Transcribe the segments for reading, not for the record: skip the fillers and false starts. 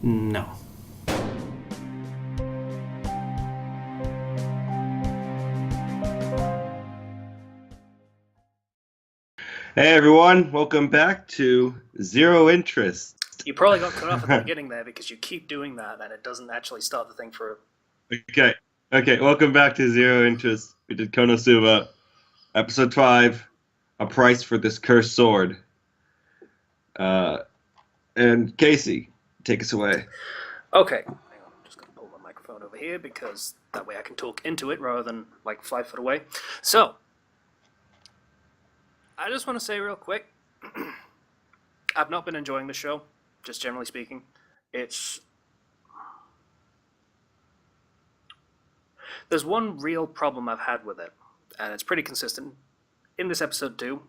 No. Hey everyone, welcome back to Zero Interest. You probably got cut off at the beginning there because you keep doing that and it doesn't actually start the thing for... Okay, welcome back to Zero Interest. We did Konosuba, episode 5, A Price for This Cursed Sword. And Casey, take us away. Okay. Hang on, I'm just going to pull my microphone over here because that way I can talk into it rather than like 5 foot away. So, I just want to say real quick, I've not been enjoying the show, just generally speaking. There's one real problem I've had with it, and it's pretty consistent. In this episode too,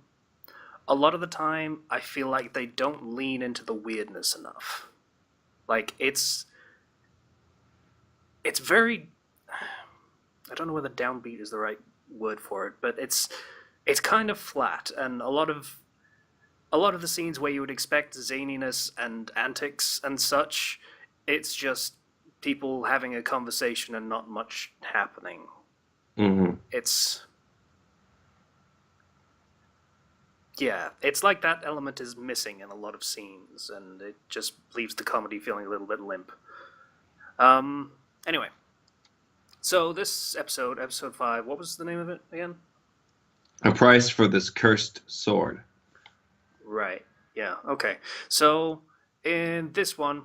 a lot of the time I feel like they don't lean into the weirdness enough. Like, it's very... I don't know whether downbeat is the right word for it, but it's kind of flat, and a lot of the scenes where you would expect zaniness and antics and such, it's just people having a conversation and not much happening. Mm-hmm. It's like that element is missing in a lot of scenes, and it just leaves the comedy feeling a little bit limp. Anyway, so this episode 5, what was the name of it again? A Price for This Cursed Sword. Right. Yeah. Okay. So in this one,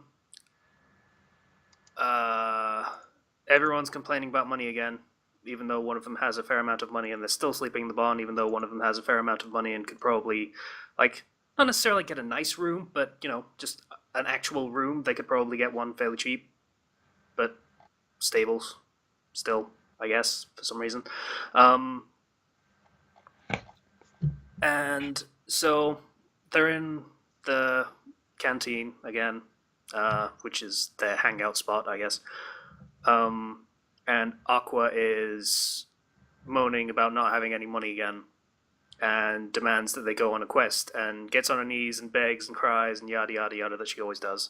everyone's complaining about money again, even though one of them has a fair amount of money, and they're still sleeping in the barn, even though one of them has a fair amount of money and could probably, like, not necessarily get a nice room, but, you know, just an actual room. They could probably get one fairly cheap, but stables still, I guess, for some reason. And so they're in the canteen again, which is their hangout spot, I guess. And Aqua is moaning about not having any money again and demands that they go on a quest and gets on her knees and begs and cries and yada yada yada that she always does.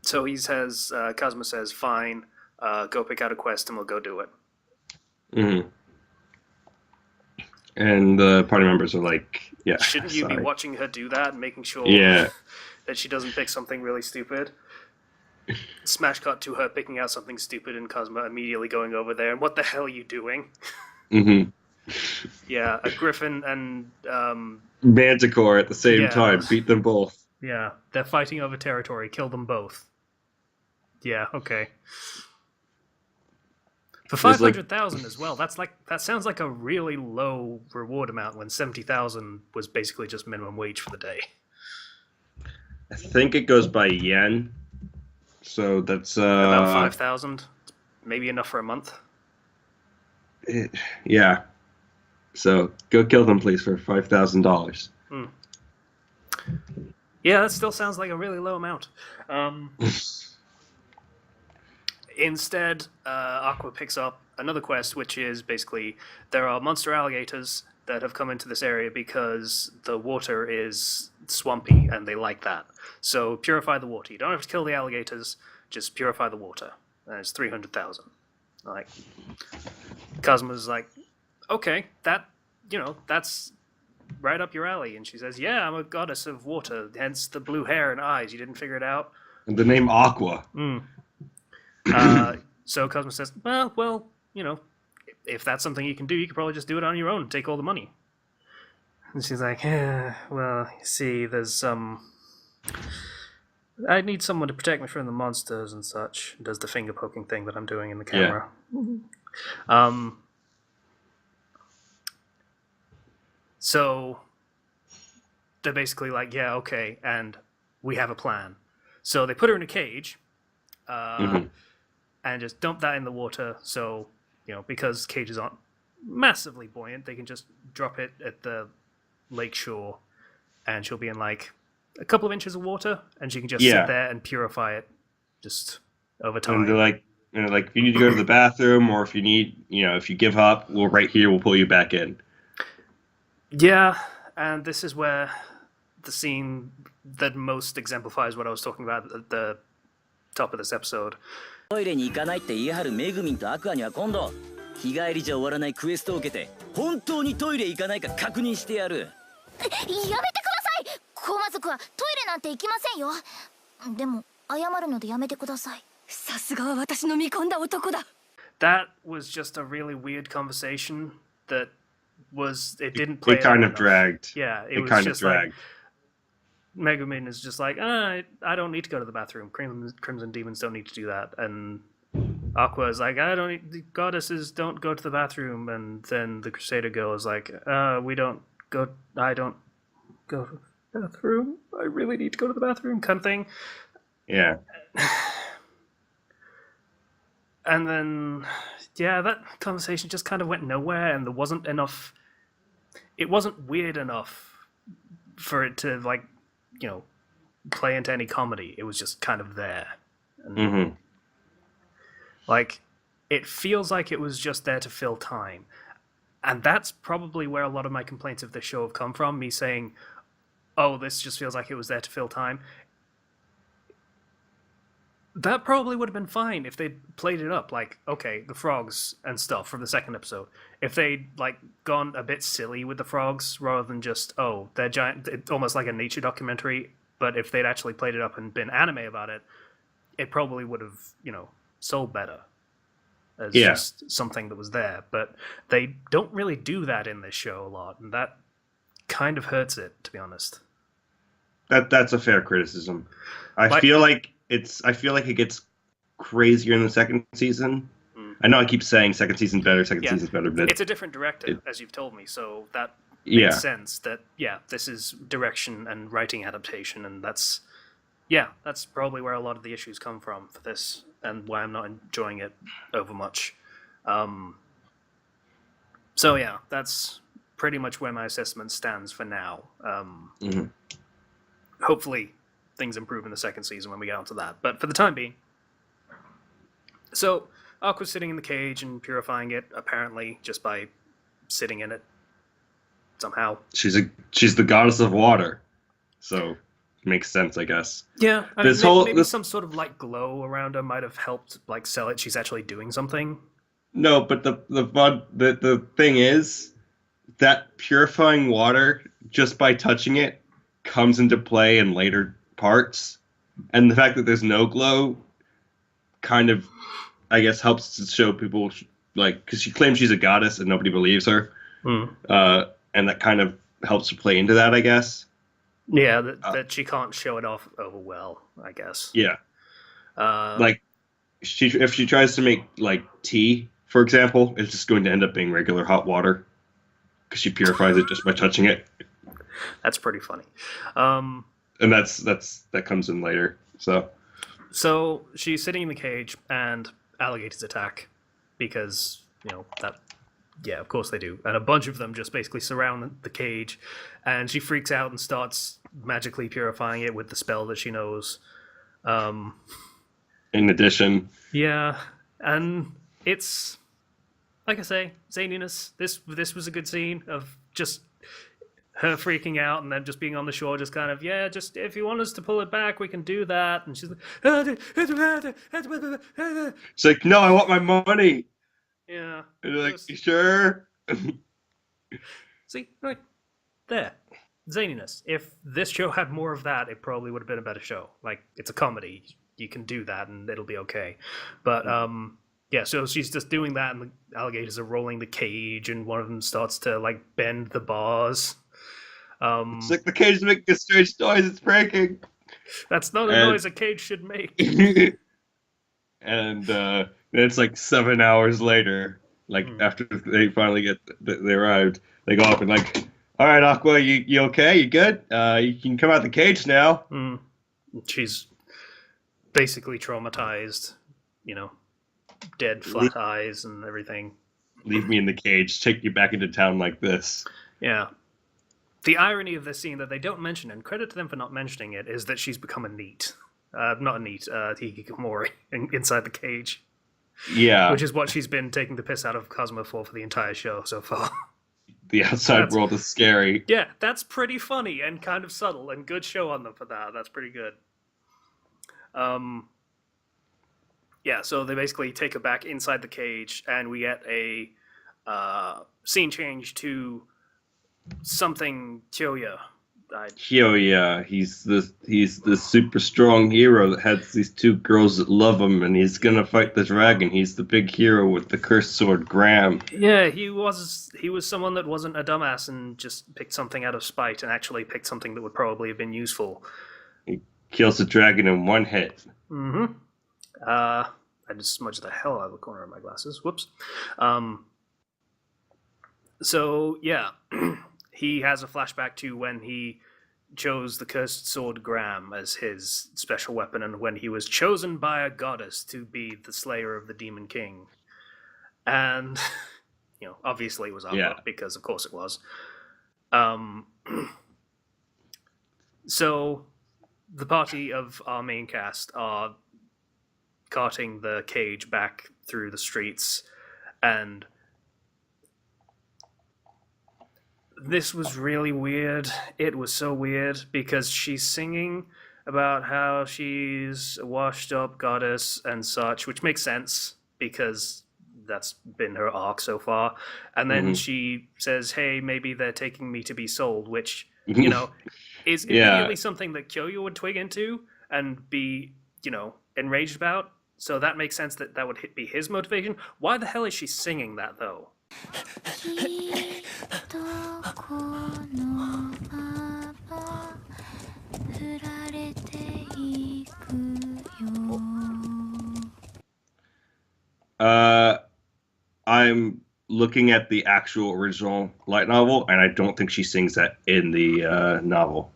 So he says, Kazuma says, fine, go pick out a quest and we'll go do it. Mm-hmm. And the party members are like, yeah. Shouldn't you be watching her do that and making sure that she doesn't pick something really stupid? Smash cut to her picking out something stupid and Kazuma immediately going over there and what the hell are you doing? Mm-hmm. Yeah, a griffin and Manticore at the same time, beat them both. Yeah, they're fighting over territory, kill them both. Yeah, okay. For 500,000 as well, that sounds like a really low reward amount when 70,000 was basically just minimum wage for the day. I think it goes by yen, so that's about 5,000, maybe enough for a month. Yeah. So go kill them, please, for $5,000. Yeah, that still sounds like a really low amount. Instead, Aqua picks up another quest, which is basically there are monster alligators that have come into this area because the water is swampy and they like that. So purify the water. You don't have to kill the alligators, just purify the water. And it's 300,000. Like, Kazuma's like, okay, that's right up your alley. And she says, yeah, I'm a goddess of water, hence the blue hair and eyes. You didn't figure it out? And the name Aqua. So Kazuma says, well, you know, if that's something you can do, you could probably just do it on your own and take all the money. And she's like, well, you see, there's I need someone to protect me from the monsters and such. Does the finger poking thing that I'm doing in the camera. Yeah. So they're basically like, yeah, okay, and we have a plan. So they put her in a cage, and just dump that in the water. So, you know, because cages aren't massively buoyant, they can just drop it at the lake shore, and she'll be in like a couple of inches of water, and she can just sit there and purify it just over time. And they're like, if you need to go to the bathroom, or if you need, if you give up, we'll pull you back in. Yeah, and this is where the scene that most exemplifies what I was talking about at the top of this episode. トイレに行かないって言い張るメグミンとアクアには今度日帰りじゃ終わらないクエストを受けて本当にトイレ行かないか確認してやる。やめてください。コマ族はトイレなんて行きませんよ。でも謝るのでやめてください。さすがは私の見込んだ男だ。That was just a really weird conversation that it didn't play. It kind of enough. dragged. Yeah, it was kind just of dragged. Like Megumin is just like, I don't need to go to the bathroom. Crimson demons don't need to do that, and Aqua is like, the goddesses don't go to the bathroom, and then the Crusader girl is like, I don't go to the bathroom. I really need to go to the bathroom, kind of thing. Yeah. And then, yeah, that conversation just kind of went nowhere, and there wasn't enough. It wasn't weird enough for it to, like, play into any comedy. It was just kind of there. And, like, it feels like it was just there to fill time. And that's probably where a lot of my complaints of this show have come from, me saying, oh, this just feels like it was there to fill time. That probably would have been fine if they'd played it up, like, okay, the frogs and stuff from the second episode. If they'd, like, gone a bit silly with the frogs, rather than just, oh, they're giant, it's almost like a nature documentary, but if they'd actually played it up and been anime about it, it probably would have, sold better as just something that was there. But they don't really do that in this show a lot, and that kind of hurts it, to be honest. That's a fair criticism. I feel like it gets crazier in the second season. I know I keep saying second season's better, season's better, but it's a different director, as you've told me, so that makes sense that, this is direction and writing adaptation, and that's probably where a lot of the issues come from for this, and why I'm not enjoying it over much. So yeah, that's pretty much where my assessment stands for now. Hopefully things improve in the second season when we get onto that. But for the time being, so Aqua's sitting in the cage and purifying it, apparently, just by sitting in it somehow. She's the goddess of water, so it makes sense, I guess. Yeah, maybe some sort of like glow around her might have helped, like, sell it. She's actually doing something. No, but the thing is that purifying water just by touching it comes into play in later parts, and the fact that there's no glow kind of, I guess, helps to show people, like, because she claims she's a goddess and nobody believes her, and that kind of helps to play into that, I guess. Yeah, that she can't show it off over well, I guess. Yeah, like if she tries to make, like, tea, for example, it's just going to end up being regular hot water because she purifies it just by touching it. That's pretty funny. And that comes in later. So she's sitting in the cage, and alligators attack because of course they do. And a bunch of them just basically surround the cage, and she freaks out and starts magically purifying it with the spell that she knows. In addition, and it's, like I say, zaniness. This was a good scene of just her freaking out and then just being on the shore, just kind of, just if you want us to pull it back, we can do that. And she's like, she's like, no, I want my money. Yeah. And you're like, you sure? See, like, there. Zaniness. If this show had more of that, it probably would have been a better show. Like, it's a comedy. You can do that and it'll be okay. But, so she's just doing that, and the alligators are rolling the cage, and one of them starts to, like, bend the bars. It's like the cage is making a strange noise. It's breaking. That's not a noise a cage should make. And it's like 7 hours later, like after they finally they arrived, they go up and like, all right, Aqua, you okay? You good? You can come out the cage now. She's basically traumatized, dead flat eyes and everything. Leave me in the cage. Take you back into town like this. Yeah. The irony of this scene that they don't mention, and credit to them for not mentioning it, is that she's become a NEET. Not a NEET, hikikomori inside the cage. Yeah. Which is what she's been taking the piss out of Cosmo for the entire show so far. the outside world is scary. Yeah, that's pretty funny and kind of subtle, and good show on them for that. That's pretty good. Yeah, so they basically take her back inside the cage, and we get a scene change to something Kyoya. Kyoya, he's the super strong hero that has these two girls that love him, and he's gonna fight the dragon. He's the big hero with the cursed sword, Graham. Yeah, he was someone that wasn't a dumbass and just picked something out of spite, and actually picked something that would probably have been useful. He kills the dragon in one hit. Mm-hmm. I just smudged the hell out of the corner of my glasses. Whoops. So yeah. He has a flashback to when he chose the cursed sword Graham as his special weapon, and when he was chosen by a goddess to be the slayer of the Demon King. And, obviously it was Aqua, because of course it was. So, the party of our main cast are carting the cage back through the streets, and this was really weird. It was so weird because she's singing about how she's a washed up goddess and such, which makes sense because that's been her arc so far. And then she says, hey, maybe they're taking me to be sold, which, is immediately something that Kyoya would twig into and be, enraged about. So that makes sense that would be his motivation. Why the hell is she singing that, though? I'm looking at the actual original light novel, and I don't think she sings that in the novel.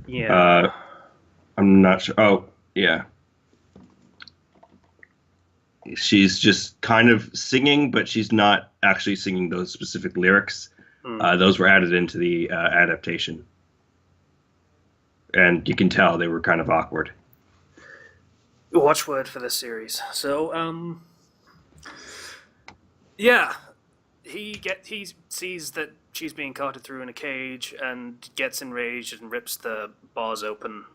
Yeah. I'm not sure. Oh, yeah. She's just kind of singing, but she's not actually singing those specific lyrics. Those were added into the adaptation. And you can tell they were kind of awkward. Watchword for this series. So, yeah, he sees that she's being carted through in a cage and gets enraged and rips the bars open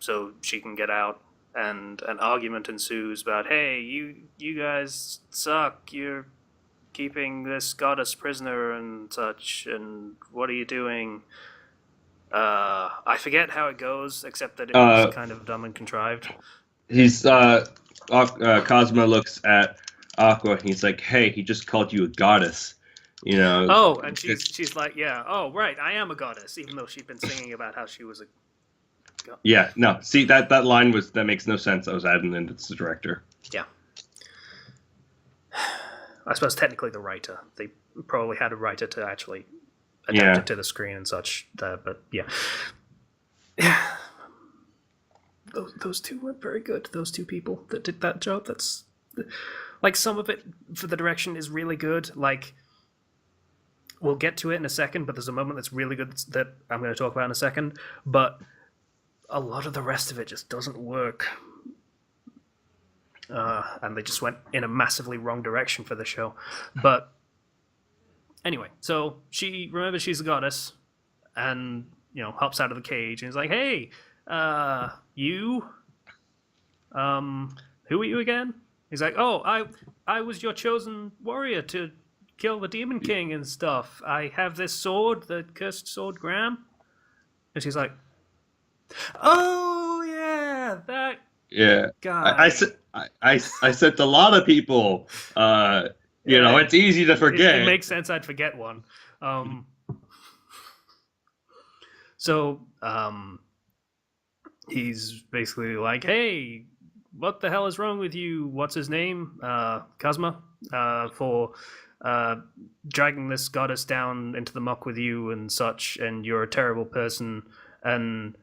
so she can get out. And an argument ensues about, hey, you guys suck. You're keeping this goddess prisoner and such, and what are you doing? I forget how it goes, except that it was kind of dumb and contrived. Cosmo looks at Aqua, and he's like, hey, he just called you a goddess. Oh, and she's like, yeah, oh, right, I am a goddess, even though she'd been singing about how she was a... Yeah, no, see, that line that makes no sense. I was adding in to the director. Yeah. I suppose technically the writer. They probably had a writer to actually adapt it to the screen and such, but yeah. Those two weren't very good. Those two people that did that job. That's like, some of it for the direction is really good. Like, we'll get to it in a second, but there's a moment that's really good that I'm going to talk about in a second. But a lot of the rest of it just doesn't work. And they just went in a massively wrong direction for the show. But anyway, so she remembers she's a goddess and, hops out of the cage and is like, hey, you? Who are you again? He's like, oh, I was your chosen warrior to kill the Demon King and stuff. I have this sword, the cursed sword Graham. And she's like, oh, yeah, that guy. I sent a lot of people. It's easy to forget. It makes sense I'd forget one. So he's basically like, hey, what the hell is wrong with you? What's his name? Kazuma, for dragging this goddess down into the muck with you and such, and you're a terrible person, and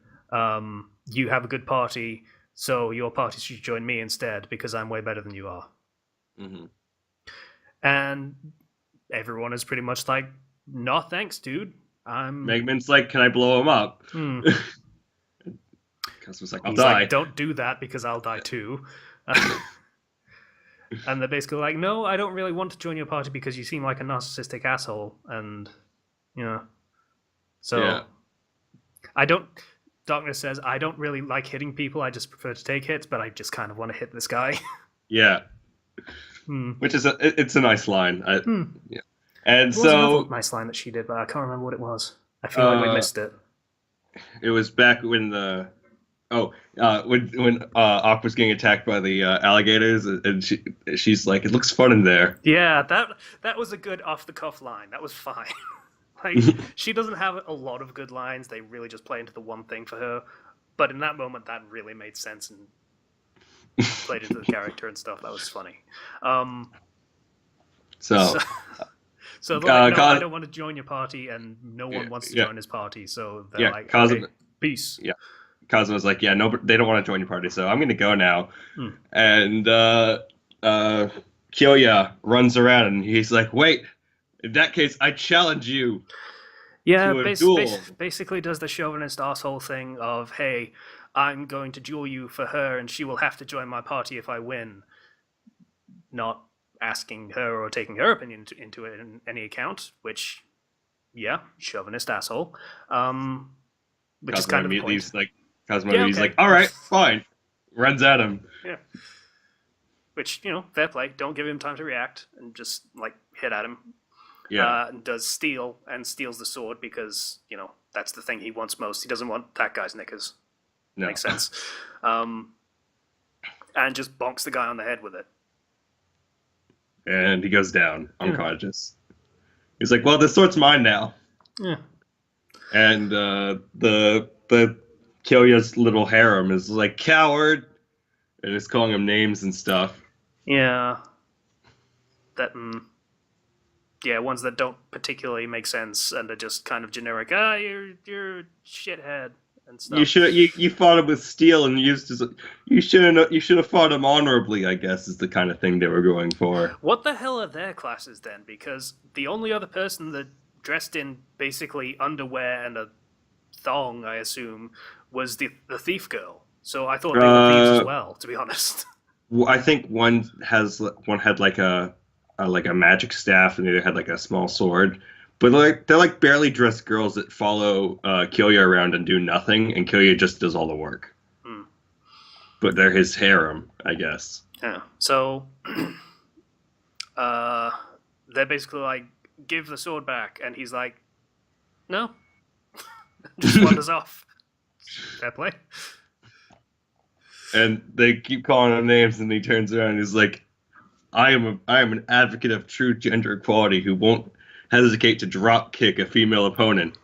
you have a good party, so your party should join me instead because I'm way better than you are. Mm-hmm. And everyone is pretty much like, no thanks, dude. Megman's like, can I blow him up? Cosmo's like, I'll die. Like, don't do that because I'll die too. And they're basically like, no, I don't really want to join your party because you seem like a narcissistic asshole. And, you know. So, Yeah. I don't. Darkness says, I don't really like hitting people. I just prefer to take hits, but I just kind of want to hit this guy. Yeah. Hmm. Which is it's a nice line. Yeah. And There was so another nice line that she did, but I can't remember what it was. I feel like we missed it. it was back when when Aqua's getting attacked by the alligators, and she's like, "It looks fun in there." Yeah, that was a good off the cuff line. That was fine. Like, she doesn't have a lot of good lines. They really just play into the one thing for her. But in that moment, that really made sense and played into the character and stuff. That was funny. So they're like, no, I don't want to join your party, and no one wants to join his party. So they're like, okay, peace. Yeah. Kazuma's like, yeah, no, they don't want to join your party, so I'm going to go now. And Kyoya runs around, and he's like, wait, in that case, I challenge you to a duel. Basically does the chauvinist asshole thing of, hey, I'm going to duel you for her, and she will have to join my party if I win. Not asking her or taking her opinion into it in any account, which, yeah, chauvinist asshole. Which Kazuma is kind of the point. He's like, all right, fine. Runs at him. Yeah. Which, fair play. Don't give him time to react and just, hit at him. Yeah. And does steal and steals the sword because, that's the thing he wants most. He doesn't want that guy's knickers. No. Makes sense. And just bonks the guy on the head with it. And he goes down, unconscious. He's like, well, the sword's mine now. Yeah. And the Kyoya's little harem is like, coward! And is calling him names and stuff. Yeah. Ones that don't particularly make sense and are just kind of generic. You're a shithead and stuff. You fought him with steel and you should have fought him honorably, I guess, is the kind of thing they were going for. What the hell are their classes then? Because the only other person that dressed in basically underwear and a thong, I assume, was the thief girl. So I thought they were thieves as well, to be honest. Well, I think one had like a magic staff, and the other had like a small sword. But they're like barely dressed girls that follow Kyoya around and do nothing, and Kyoya just does all the work. But they're his harem, I guess. Yeah. So they're basically like, give the sword back, and he's like, no. Just wanders off. Fair play. And they keep calling him names, and he turns around and he's like, I am an advocate of true gender equality who won't hesitate to drop kick a female opponent.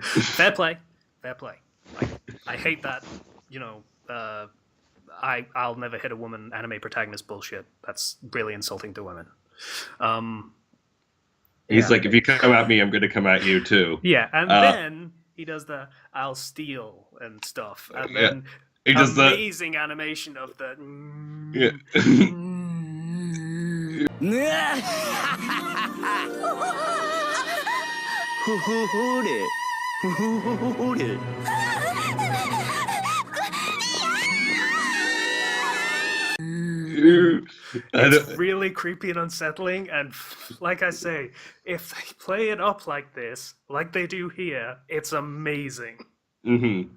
Fair play. I hate that, I'll never hit a woman anime protagonist bullshit. That's really insulting to women. He's like, if you come at me, I'm going to come at you too. Yeah, and then he does the I'll steal and stuff. And then he does amazing animation of the... It's really creepy and unsettling, and like I say, if they play it up like this, like they do here, it's amazing. Mm-hmm.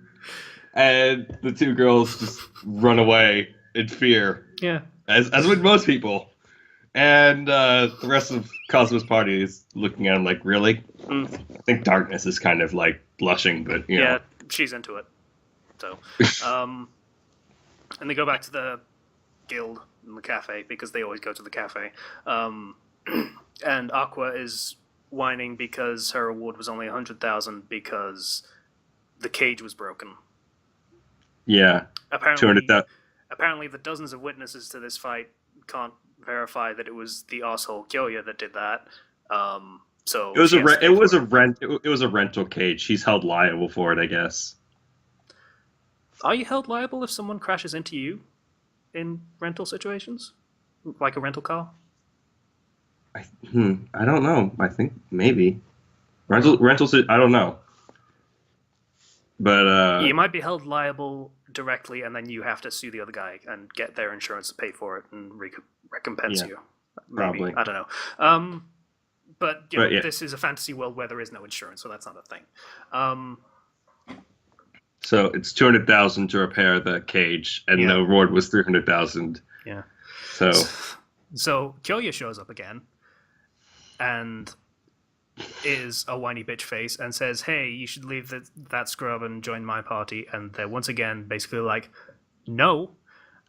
And the two girls just run away in fear. Yeah. As would most people. And the rest of Cosmo's party is looking at him like, really? I think Darkness is kind of like blushing, but you know. She's into it. So, and they go back to the guild in the cafe because they always go to the cafe. And Aqua is whining because her reward was only 100,000 because the cage was broken. Yeah. Apparently, the dozens of witnesses to this fight can't verify that it was the asshole Kyoya that did that. So it was a rental cage. She's held liable for it, I guess. Are you held liable if someone crashes into you in rental situations, like a rental car? I don't know. I think maybe rentals. I don't know. But you might be held liable directly, and then you have to sue the other guy and get their insurance to pay for it and recompense Yeah, you. Maybe. probably. I don't know. But, yeah. this is a fantasy world where there is no insurance, so that's not a thing. So it's 200,000 to repair the cage, and the reward was 300,000. Yeah. So So Kyoya shows up again, and is a whiny bitch face, and says, "Hey, you should leave that scrub and join my party." And they're once again basically like, "No."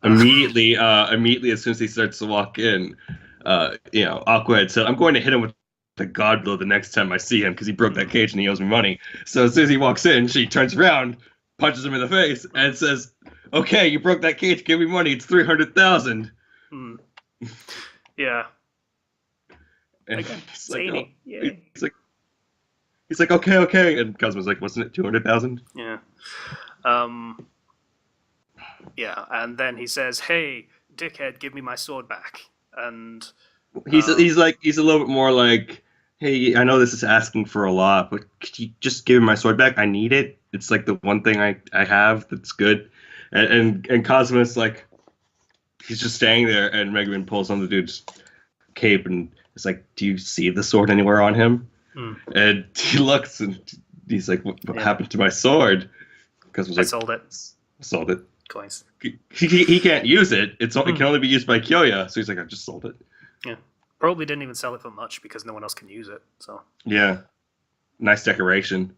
immediately as soon as he starts to walk in, Aqua had said, "I'm going to hit him with the god blow the next time I see him because he broke that cage and he owes me money." So as soon as he walks in, she turns around, punches him in the face, and says, "Okay, you broke that cage. Give me money. It's 300,000." Yeah. And Again, he's like, zany. Yay. he's like, okay, and Cosmo's like, "Wasn't it 200,000?" Yeah. Yeah, and then he says, "Hey, dickhead, give me my sword back." And he's a little bit more like, "Hey, I know this is asking for a lot, but could you just give me my sword back? I need it. It's like the one thing I have that's good." And Cosmo's like, he's just standing there, and Megumin pulls on the dude's cape and is like, "Do you see the sword anywhere on him?" And he looks and he's like, "What happened to my sword?" Cosmo's like, sold it. Sold it. Coins. He can't use it. It can only be used by Kyoya. So he's like, "I just sold it." Yeah. Probably didn't even sell it for much because no one else can use it. So. Yeah. Nice decoration.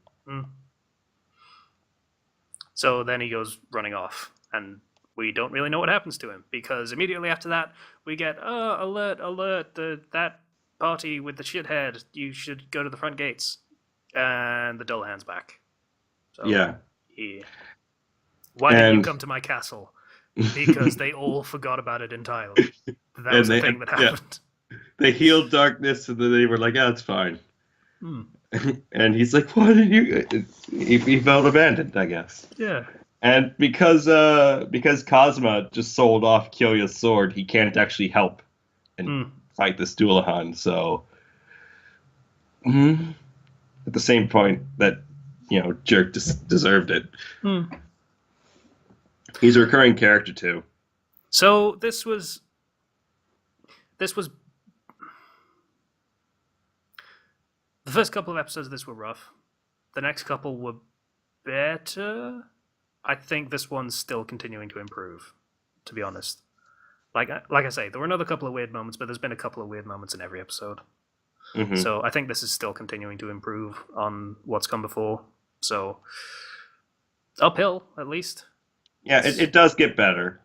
So then he goes running off, and we don't really know what happens to him because immediately after that we get alert, that party with the shithead. You should go to the front gates, and the Dullahan's back. So, yeah. Why didn't you come to my castle? Because they all forgot about it entirely. That was the thing that happened. Yeah. They healed darkness, and then they were like, "Yeah, it's fine." And he's like, "Why did you?" He felt abandoned, I guess. Yeah. And because Cosma just sold off Kyoya's sword, he can't actually help and fight this Dullahan. So, at the same point that Jerk deserved it. He's a recurring character too. So this was the first couple of episodes of this were rough. The next couple were better. I think this one's still continuing to improve, to be honest. Like I say, there were another couple of weird moments, but there's been a couple of weird moments in every episode. So I think this is still continuing to improve on what's come before. So uphill, at least. Yeah, it does get better.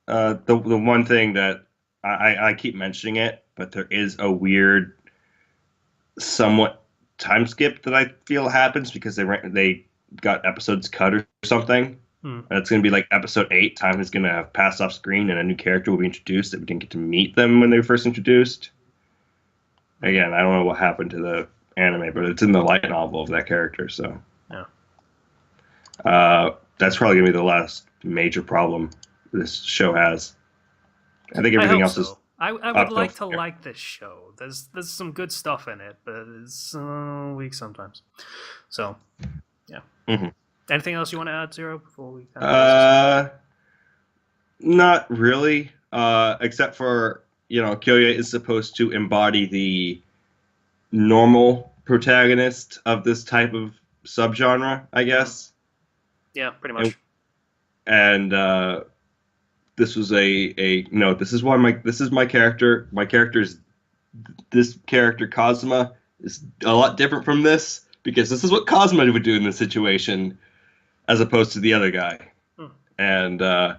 The one thing that I keep mentioning it, but there is a weird, somewhat time skip that I feel happens because they got episodes cut or something. And it's going to be like episode 8. Time is going to have passed off screen, and a new character will be introduced that we didn't get to meet them when they were first introduced. Again, I don't know what happened to the anime, but it's in the light novel of that character, so. Yeah. That's probably going to be the last major problem this show has. I think everything else is. I would like to like this show. There's some good stuff in it, but it's weak sometimes. So, yeah. Anything else you want to add, Zero, before we? Not really. Except for Kyoya is supposed to embody the normal protagonist of this type of subgenre, I guess. Yeah, pretty much. And this was no. This is my character. My this character Cosma is a lot different from this because this is what Cosma would do in this situation, as opposed to the other guy. And I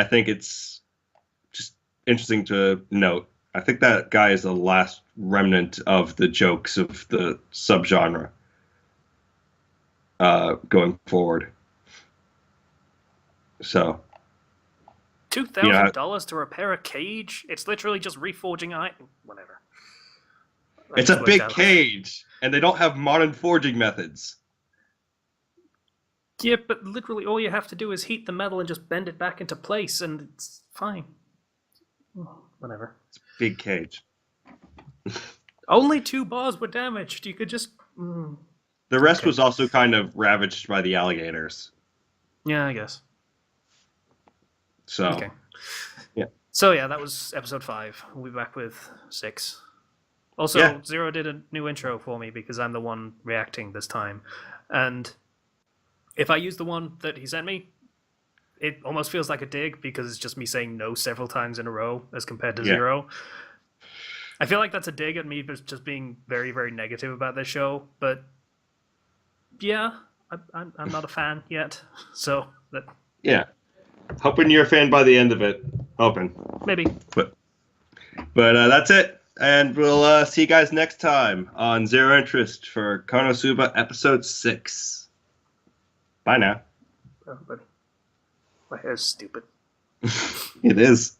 think it's just interesting to note. I think that guy is the last remnant of the jokes of the subgenre. Going forward. So $2,000 to repair a cage? It's literally just reforging iron. Whatever. It's a big cage, and they don't have modern forging methods. Yeah, but literally all you have to do is heat the metal and just bend it back into place, and it's fine. Whatever. It's a big cage. Only 2 bars were damaged. You could just. The rest was also kind of ravaged by the alligators. Yeah, I guess. So, Yeah. So yeah, that was episode 5. We'll be back with 6. Also, Yeah. Zero did a new intro for me because I'm the one reacting this time. And if I use the one that he sent me, it almost feels like a dig because it's just me saying no several times in a row as compared to Zero. I feel like that's a dig at me just being very, very negative about this show. But yeah, I'm not a fan yet. So that Yeah. Hoping you're a fan by the end of it. Hoping. maybe. But that's it. And we'll see you guys next time on Zero Interest for Konosuba episode 6. Bye now. Everybody. My hair's stupid. It is.